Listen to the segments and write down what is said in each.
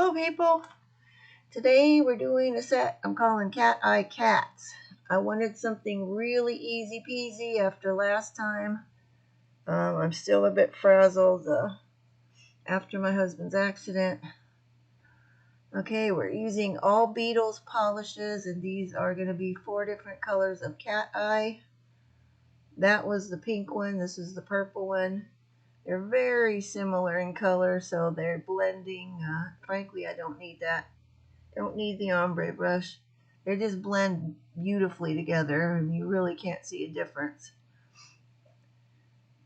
Hello people! Today we're doing a set I'm calling Cat Eye Cats. I wanted something really easy peasy after last time. I'm still a bit frazzled after my husband's accident. Okay, we're using all Beetles polishes, and these are going to be 4 different colors of cat eye. That was the pink one, this is the purple one. They're very similar in color, so they're blending. Frankly, I don't need that. Don't need the ombre brush. They just blend beautifully together and you really can't see a difference.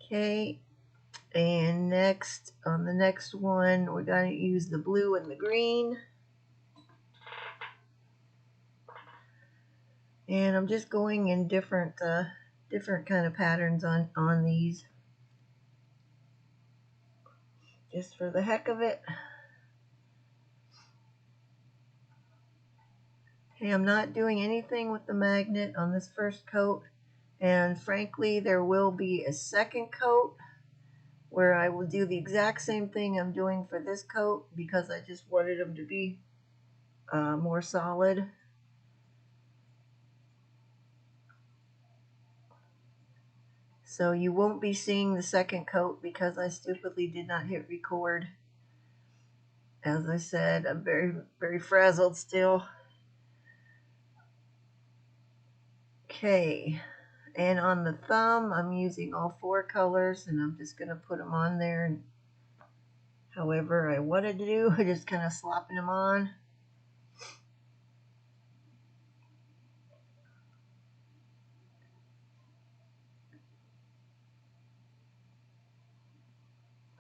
Okay, and next, on the next one, we're going to use the blue and the green. And I'm just going in different kind of patterns on these, just for the heck of it. Okay, I'm not doing anything with the magnet on this first coat, and frankly there will be a second coat where I will do the exact same thing I'm doing for this coat because I just wanted them to be more solid. So you won't be seeing the second coat because I stupidly did not hit record. As I said, I'm very frazzled still. Okay, and on the thumb I'm using all 4 colors, and I'm just going to put them on there and however I wanted to do, just kind of slopping them on.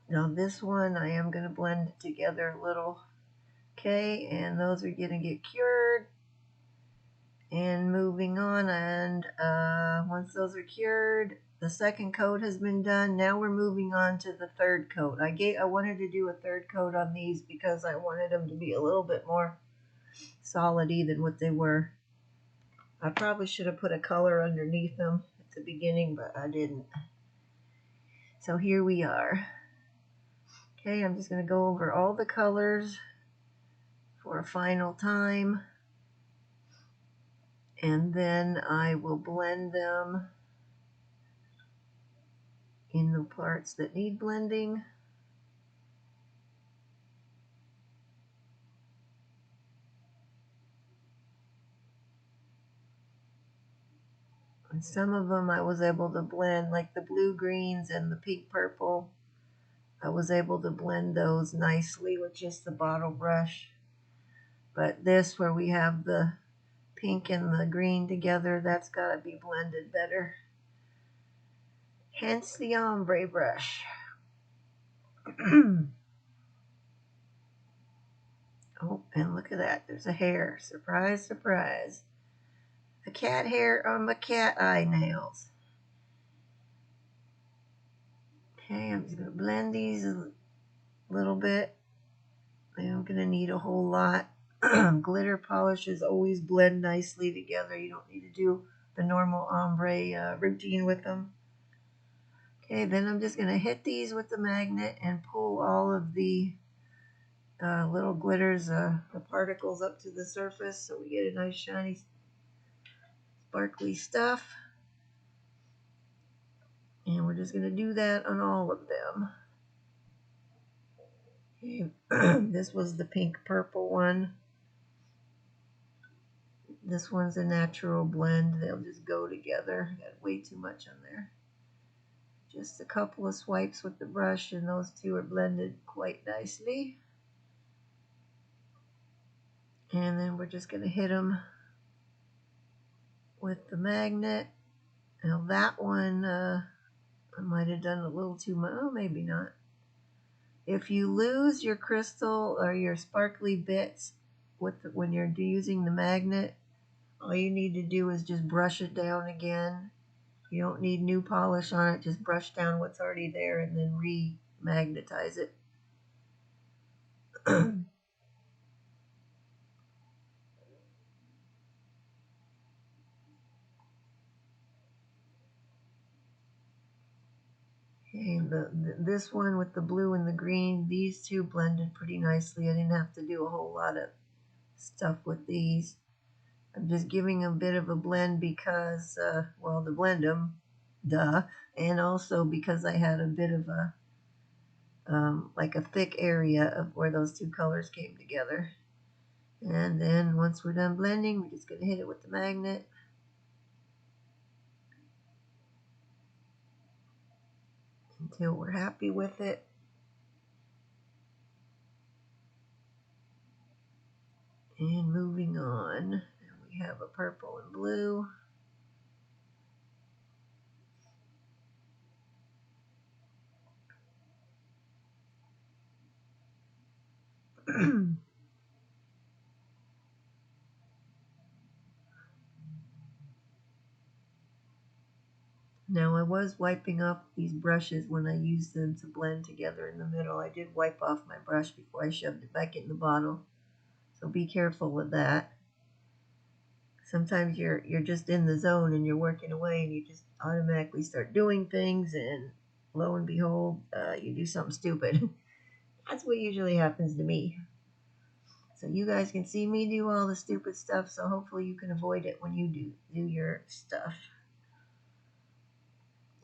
Now this one I am going to blend it together a little. Okay, and those are going to get cured. And moving on, and once those are cured, the second coat has been done. Now we're moving on to the third coat. I wanted to do a third coat on these because I wanted them to be a little bit more solidy than what they were. I probably should have put a color underneath them at the beginning, but I didn't. So here we are. Okay, I'm just going to go over all the colors for a final time, and then I will blend them in the parts that need blending. And some of them I was able to blend, like the blue greens and the pink purple. I was able to blend those nicely with just the bottle brush. But this, where we have the pink and the green together, that's got to be blended better. Hence the ombre brush. Oh, and look at that. There's a hair. Surprise, surprise. A cat hair on my cat eye nails. Okay, I'm just going to blend these a little bit. I'm going to need a whole lot. Glitter polishes always blend nicely together. You don't need to do the normal ombre routine with them. Okay, then I'm just going to hit these with the magnet and pull all of the little glitters, the particles up to the surface so we get a nice shiny sparkly stuff. And we're just going to do that on all of them. Okay. This was the pink purple one. This one's a natural blend. They'll just go together. Got way too much on there. Just a couple of swipes with the brush and those two are blended quite nicely. And then we're just going to hit them with the magnet. Now that one, I might have done a little too much. Oh, maybe not. If you lose your crystal or your sparkly bits when you're using the magnet, all you need to do is just brush it down again. You don't need new polish on it. Just brush down what's already there and then re-magnetize it. Okay, this one with the blue and the green, these two blended pretty nicely. I didn't have to do a whole lot of stuff with these. I'm just giving a bit of a blend because, well, to blend them, duh, and also because I had a bit of a, like a thick area of where those two colors came together. And then once we're done blending, we're just going to hit it with the magnet until we're happy with it. And moving on, we have a purple and blue. Now I was wiping off these brushes when I used them to blend together in the middle. I did wipe off my brush before I shoved it back in the bottle. So be careful with that. Sometimes you're just in the zone and you're working away and you just automatically start doing things, and lo and behold, you do something stupid. That's what usually happens to me. So you guys can see me do all the stupid stuff, so hopefully you can avoid it when you do your stuff.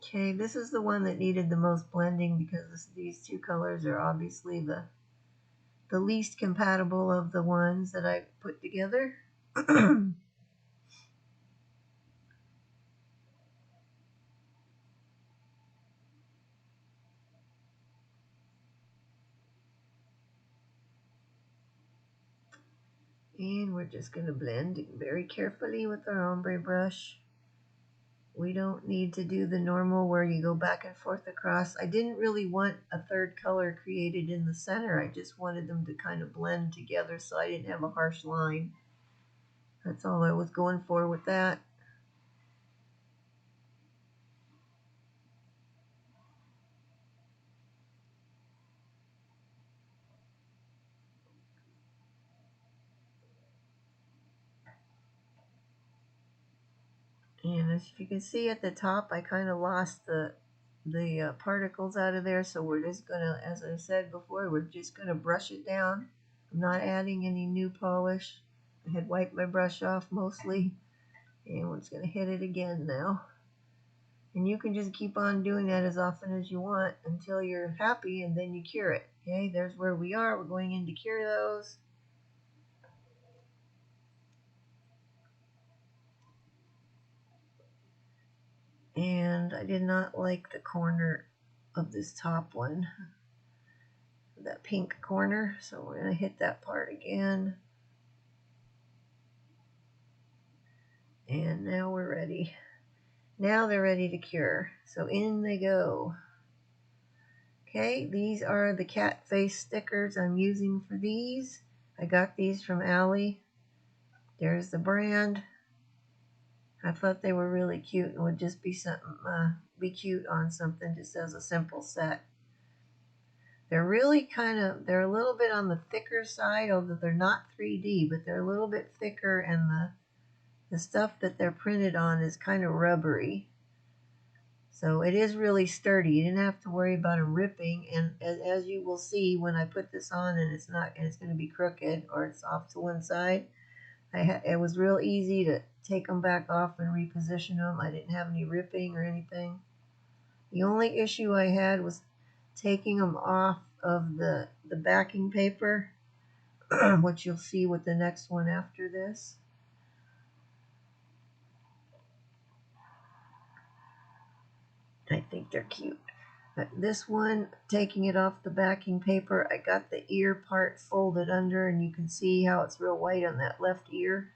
Okay, this is the one that needed the most blending because these two colors are obviously the least compatible of the ones that I put together. And we're just going to blend very carefully with our ombre brush. We don't need to do the normal where you go back and forth across. I didn't really want a third color created in the center. I just wanted them to kind of blend together so I didn't have a harsh line. That's all I was going for with that. And as you can see at the top, I kind of lost the particles out of there. So we're just going to, as I said before, we're just going to brush it down. I'm not adding any new polish. I had wiped my brush off mostly. And we're just going to hit it again now. And you can just keep on doing that as often as you want until you're happy, and then you cure it. Okay, there's where we are. We're going in to cure those. And I did not like the corner of this top one, that pink corner. So we're going to hit that part again. And now we're ready. Now they're ready to cure. So in they go. Okay, these are the cat face stickers I'm using for these. I got these from Allie. There's the brand. I thought they were really cute and would just be something, be cute on something just as a simple set. They're really they're a little bit on the thicker side, although they're not 3D, but they're a little bit thicker, and the stuff that they're printed on is kind of rubbery. So it is really sturdy. You didn't have to worry about them ripping, and as you will see when I put this on and it's going to be crooked or it's off to one side, it was real easy to take them back off and reposition them. I didn't have any ripping or anything. The only issue I had was taking them off of the backing paper, which you'll see with the next one after this. I think they're cute. But this one, taking it off the backing paper, I got the ear part folded under, and you can see how it's real white on that left ear.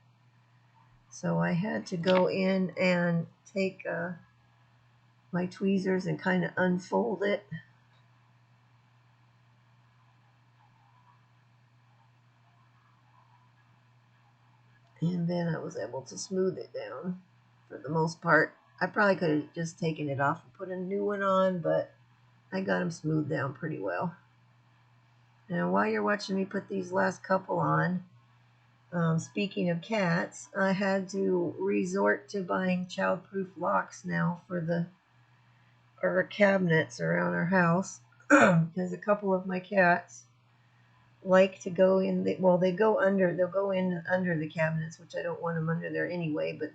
So I had to go in and take my tweezers and kind of unfold it. And then I was able to smooth it down for the most part. I probably could have just taken it off and put a new one on, but I got them smoothed down pretty well. Now while you're watching me put these last couple on, speaking of cats, I had to resort to buying child-proof locks now for our cabinets around our house because a couple of my cats like to go in they go under, they'll go in under the cabinets, which I don't want them under there anyway, but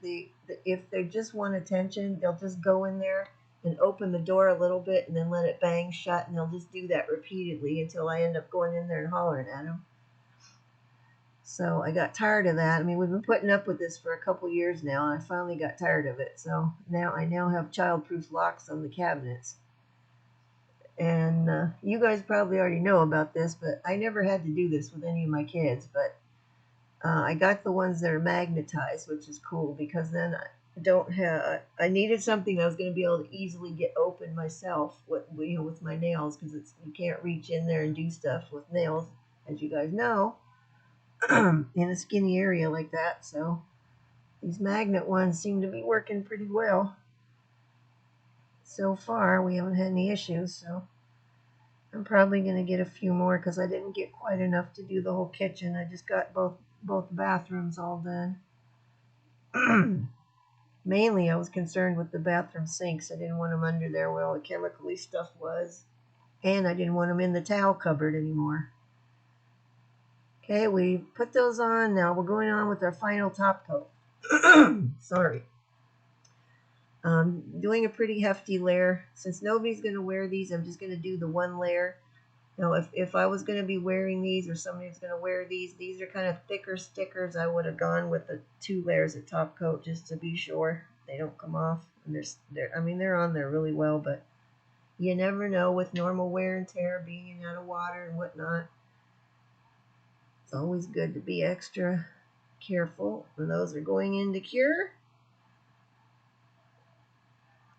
if they just want attention, they'll just go in there and open the door a little bit and then let it bang shut, and they'll just do that repeatedly until I end up going in there and hollering at them. So I got tired of that. I mean, we've been putting up with this for a couple years now, and I finally got tired of it. So now I have childproof locks on the cabinets. And you guys probably already know about this, but I never had to do this with any of my kids. But I got the ones that are magnetized, which is cool because then I needed something that I was going to be able to easily get open myself with my nails, because you can't reach in there and do stuff with nails, as you guys know, in a skinny area like that. So these magnet ones seem to be working pretty well. So far, we haven't had any issues, so I'm probably going to get a few more because I didn't get quite enough to do the whole kitchen. I just got both bathrooms all done. Mainly, I was concerned with the bathroom sinks. I didn't want them under there where all the chemically stuff was, and I didn't want them in the towel cupboard anymore. Okay, we put those on. Now we're going on with our final top coat. Sorry. Doing a pretty hefty layer. Since nobody's going to wear these, I'm just going to do the one layer. Now, if I was going to be wearing these, or somebody was going to wear these are kind of thicker stickers, I would have gone with the 2 layers of top coat just to be sure they don't come off. And they're on there really well, but you never know with normal wear and tear, being out of water and whatnot. It's always good to be extra careful when those are going in to cure.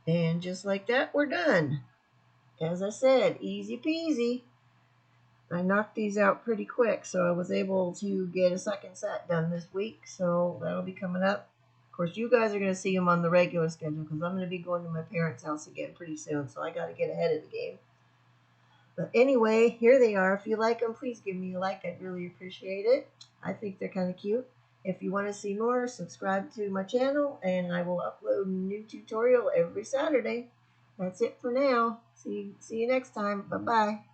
And just like that, we're done. As I said, easy peasy. I knocked these out pretty quick, so I was able to get a second set done this week, so that'll be coming up. Of course, you guys are going to see them on the regular schedule because I'm going to be going to my parents' house again pretty soon, so I got to get ahead of the game. But anyway, here they are. If you like them, please give me a like. I'd really appreciate it. I think they're kind of cute. If you want to see more, subscribe to my channel, and I will upload a new tutorial every Saturday. That's it for now. See you next time. Bye-bye.